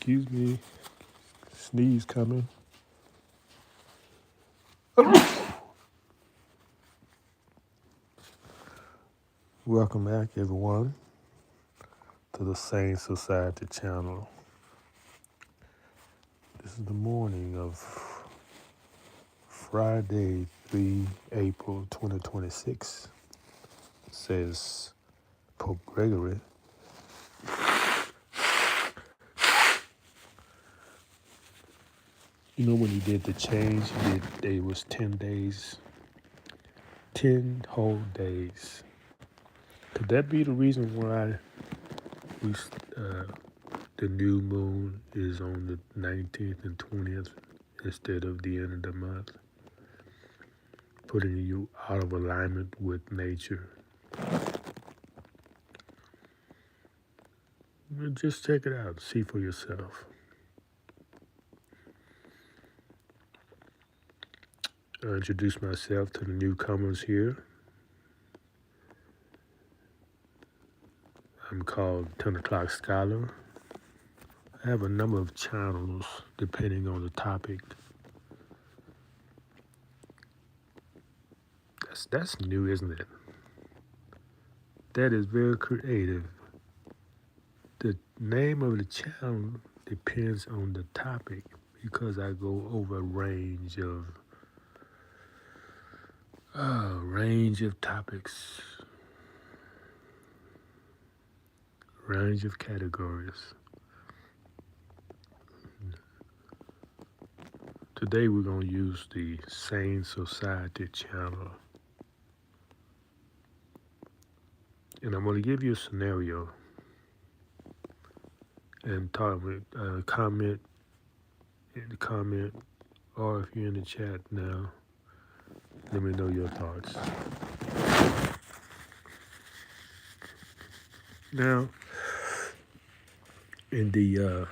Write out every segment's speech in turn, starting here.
Excuse me, sneeze coming. Welcome back, everyone, to the Sane Society Channel. This is the morning of Friday, 3 April 2026. Says Pope Gregory. You know when he did the change, it was 10 days, 10 whole days. Could that be the reason why we the new moon is on the 19th and 20th instead of the end of the month, putting you out of alignment with nature? Just check it out, see for yourself. I introduce myself to the newcomers here. I'm called 10 O'Clock Scholar. I have a number of channels depending on the topic. That's new, isn't it? That is very creative. The name of the channel depends on the topic because I go over a range of topics, range of categories. Today we're going to use the Sane Society Channel. And I'm going to give you a scenario and comment in the comment, or if you're in the chat now, let me know your thoughts. Now, in the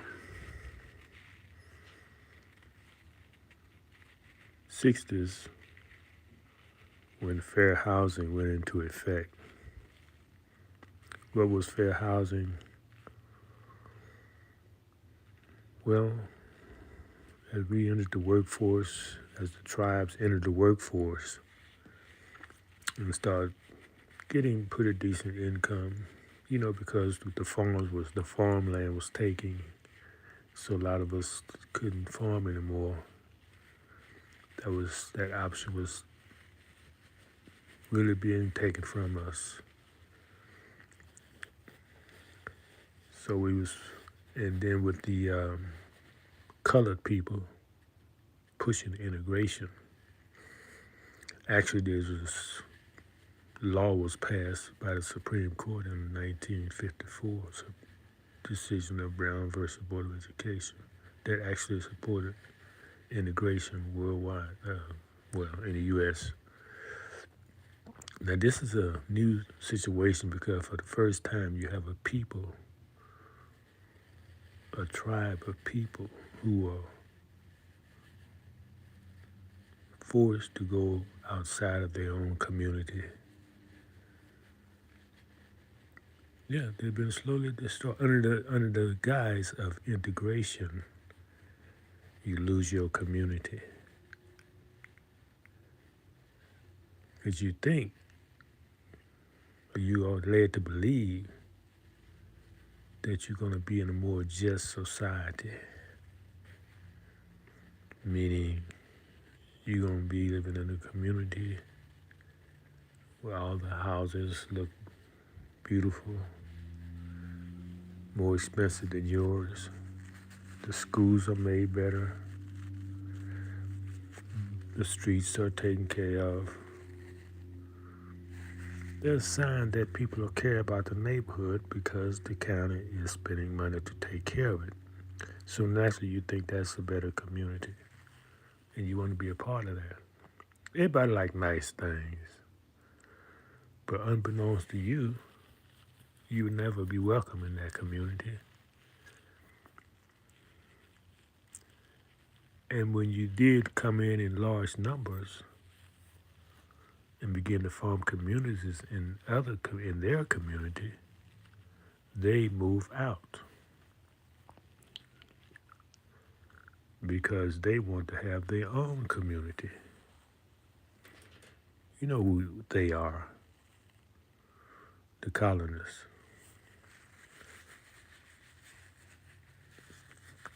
60s, when fair housing went into effect, what was fair housing? Well, as we entered the workforce, as the tribes entered the workforce and started getting pretty decent income, because the farmland was taking, so a lot of us couldn't farm anymore. That option was really being taken from us. So and then with the colored people pushing integration, actually law was passed by the Supreme Court in 1954, so decision of Brown versus Board of Education, that actually supported integration worldwide, in the U.S. Now this is a new situation because for the first time you have a tribe of people who are forced to go outside of their own community. Yeah, they've been slowly destroyed under the guise of integration. You lose your community because you think, or you are led to believe, that you're going to be in a more just society, meaning you're going to be living in a community where all the houses look beautiful, more expensive than yours. The schools are made better. The streets are taken care of. There's a sign that people care about the neighborhood because the county is spending money to take care of it. So naturally you think that's a better community and you want to be a part of that. Everybody like nice things. But unbeknownst to you, you would never be welcome in that community. And when you did come in large numbers and begin to form communities in their community, they move out. because they want to have their own community. You know who they are, the colonists.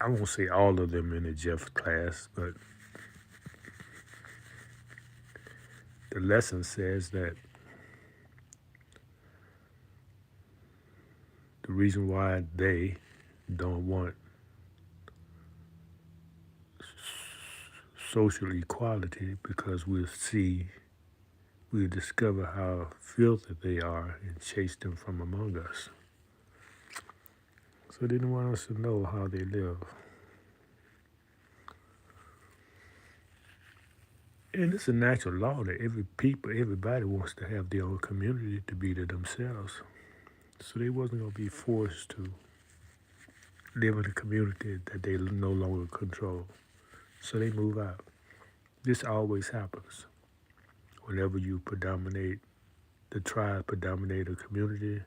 I won't say all of them in the Jeff class, but the lesson says that the reason why they don't want social equality because we'll discover how filthy they are and chase them from among us. So they didn't want us to know how they live. And it's a natural law that everybody wants to have their own community to be to themselves. So they wasn't going to be forced to live in a community that they no longer control. So they move out. This always happens. Whenever you predominate, the tribe predominate a community,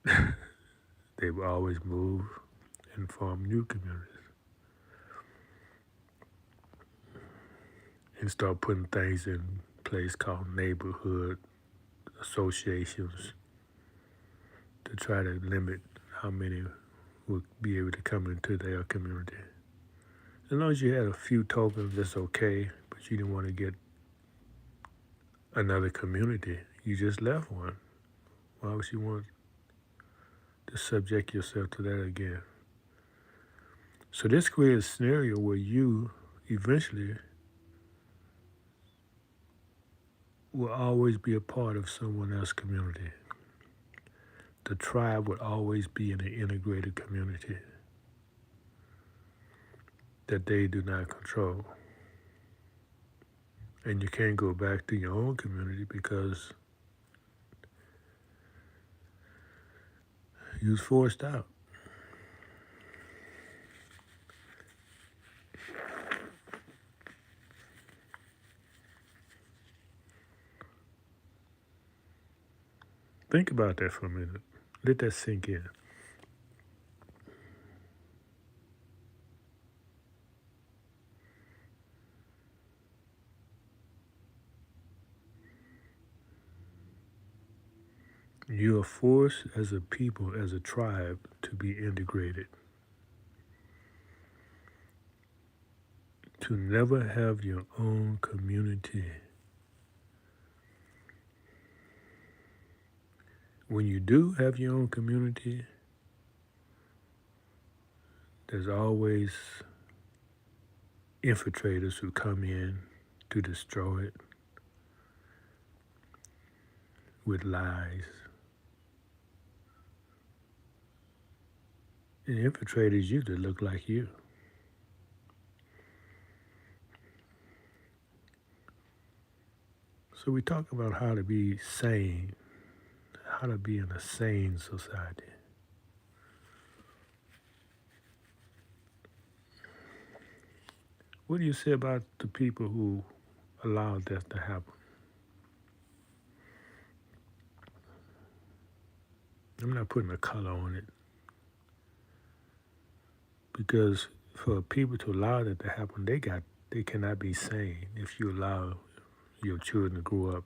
they will always move and form new communities and start putting things in place called neighborhood associations to try to limit how many would be able to come into their community. As long as you had a few tokens, that's okay, but you didn't want to get another community. You just left one. Why would you want to subject yourself to that again? So this creates a scenario where you eventually will always be a part of someone else's community. The tribe would always be in an integrated community that they do not control. And you can't go back to your own community because you was forced out. Think about that for a minute. Let that sink in. You are forced as a people, as a tribe, to be integrated. To never have your own community. When you do have your own community, there's always infiltrators who come in to destroy it with lies. And infiltrators usually look like you. So we talk about how to be sane, how to be in a sane society. What do you say about the people who allowed that to happen? I'm not putting a color on it because for people to allow that to happen, they cannot be sane if you allow your children to grow up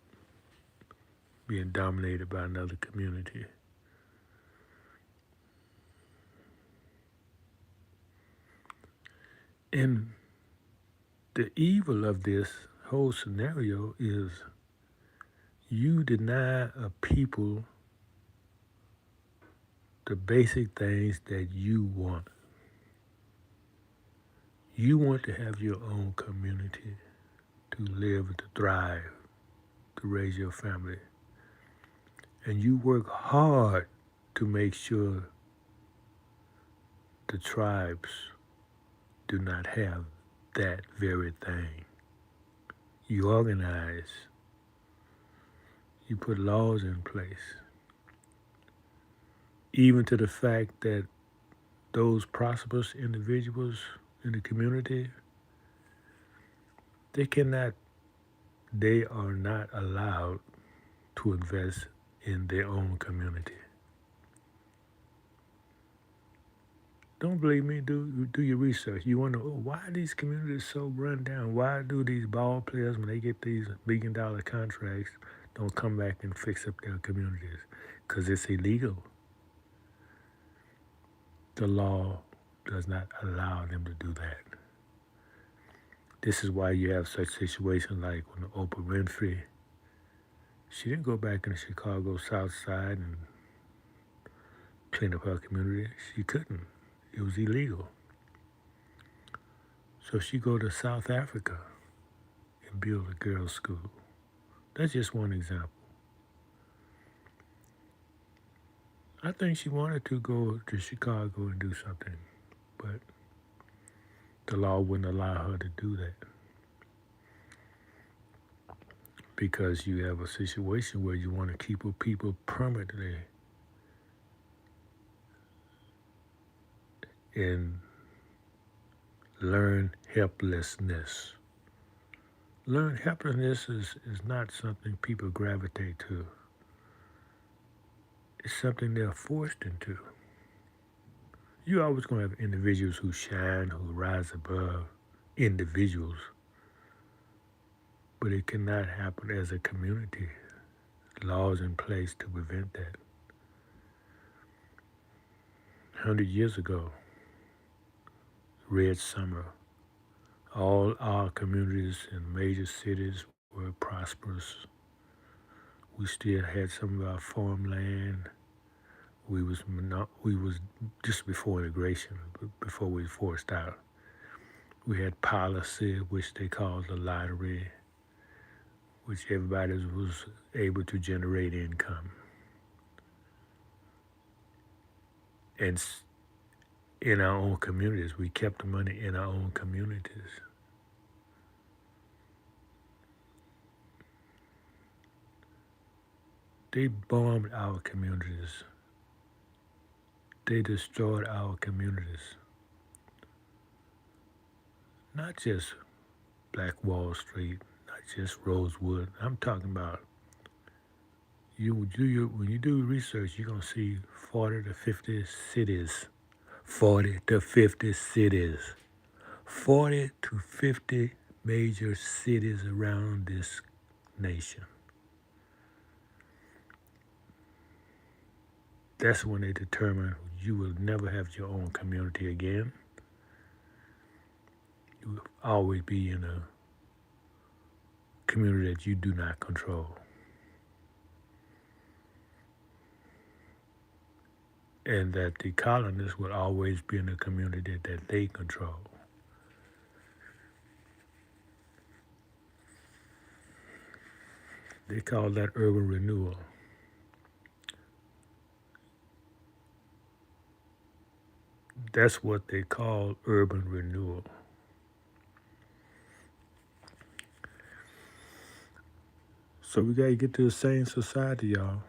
being dominated by another community. And the evil of this whole scenario is you deny a people the basic things that you want. You want to have your own community, to live, to thrive, to raise your family. And you work hard to make sure the tribes do not have that very thing. You organize. You put laws in place. Even to the fact that those prosperous individuals in the community, they are not allowed to invest in their own community. Don't believe me? Do your research. You wonder, oh, why are these communities so run down? Why do these ball players, when they get these $1 billion contracts, don't come back and fix up their communities? Because it's illegal. The law does not allow them to do that. This is why you have such situations like when Oprah Winfrey, she didn't go back in the Chicago South Side and clean up her community. She couldn't. It was illegal. So she go to South Africa and build a girls' school. That's just one example. I think she wanted to go to Chicago and do something, but the law wouldn't allow her to do that because you have a situation where you want to keep people permanently in learned helplessness. Learned helplessness is not something people gravitate to. It's something they're forced into. You're always going to have individuals who shine, who rise above individuals, but it cannot happen as a community. Laws in place to prevent that. 100 years ago, Red Summer, all our communities in major cities were prosperous. We still had some of our farmland. We was just before integration, before we forced out. We had policy, which they called the lottery, which everybody was able to generate income. And in our own communities, we kept the money in our own communities. They bombed our communities. They destroyed our communities. Not just Black Wall Street, not just Rosewood. I'm talking about when you do research, you're gonna see 40 to 50 cities. 40 to 50 cities. 40 to 50 major cities around this nation. That's when they determine you will never have your own community again. You will always be in a community that you do not control. And that the colonists will always be in a community that they control. They call that urban renewal. That's what they call urban renewal. So we gotta get to the sane society, y'all.